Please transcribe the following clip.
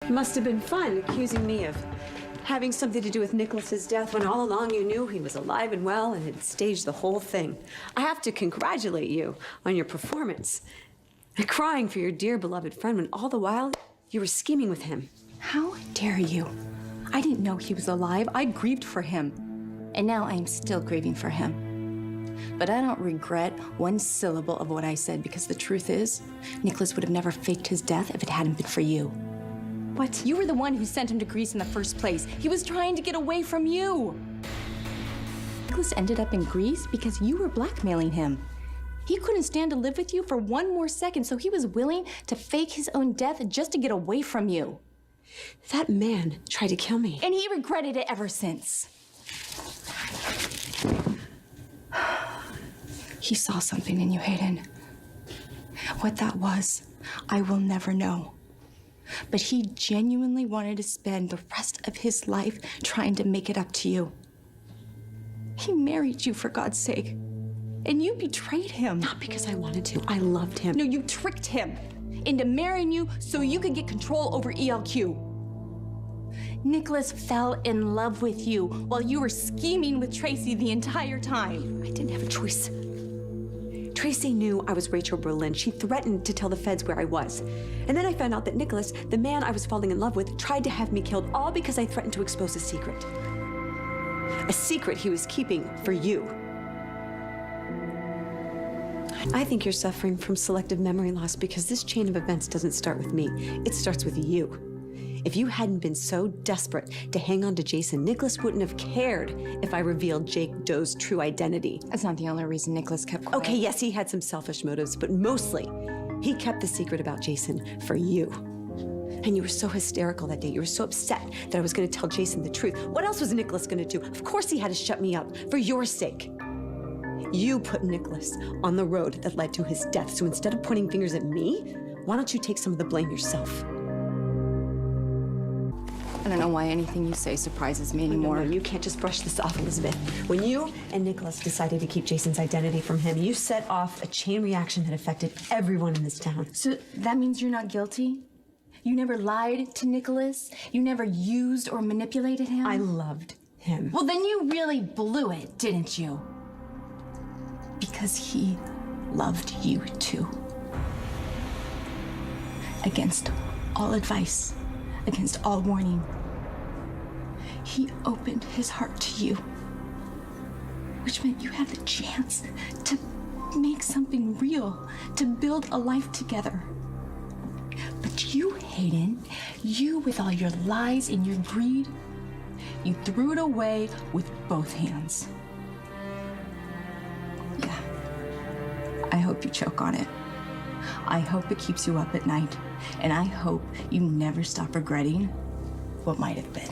It must have been fun accusing me of having something to do with Nicholas's death when all along you knew he was alive and well and had staged the whole thing. I have to congratulate you on your performance. And crying for your dear beloved friend when all the while you were scheming with him. How dare you? I didn't know he was alive. I grieved for him. And now I am still grieving for him. But I don't regret one syllable of what I said because the truth is, Nicholas would have never faked his death if it hadn't been for you. What? You were the one who sent him to Greece in the first place. He was trying to get away from you. Nicholas ended up in Greece because you were blackmailing him. He couldn't stand to live with you for one more second, so he was willing to fake his own death just to get away from you. That man tried to kill me. And he regretted it ever since. He saw something in you, Hayden. What that was, I will never know. But he genuinely wanted to spend the rest of his life trying to make it up to you. He married you, for God's sake. And you betrayed him. Not because I wanted to. I loved him. No, you tricked him into marrying you so you could get control over ELQ. Nicholas fell in love with you while you were scheming with Tracy the entire time. I didn't have a choice. Tracy knew I was Rachel Berlin. She threatened to tell the feds where I was. And then I found out that Nicholas, the man I was falling in love with, tried to have me killed, all because I threatened to expose a secret. A secret he was keeping for you. I think you're suffering from selective memory loss because this chain of events doesn't start with me. It starts with you. If you hadn't been so desperate to hang on to Jason, Nicholas wouldn't have cared if I revealed Jake Doe's true identity. That's not the only reason Nicholas kept quiet. Okay, yes, he had some selfish motives, but mostly, he kept the secret about Jason for you. And you were so hysterical that day. You were so upset that I was going to tell Jason the truth. What else was Nicholas going to do? Of course he had to shut me up for your sake. You put Nicholas on the road that led to his death. So instead of pointing fingers at me, why don't you take some of the blame yourself? I don't know why anything you say surprises me anymore. No, you can't just brush this off, Elizabeth. When you and Nicholas decided to keep Jason's identity from him, you set off a chain reaction that affected everyone in this town. So that means you're not guilty? You never lied to Nicholas? You never used or manipulated him? I loved him. Well, then you really blew it, didn't you? Because he loved you too. Against all advice, against all warning, he opened his heart to you, which meant you had the chance to make something real, to build a life together. But you, Hayden, you with all your lies and your greed, you threw it away with both hands. Yeah, I hope you choke on it. I hope it keeps you up at night, and I hope you never stop regretting what might have been.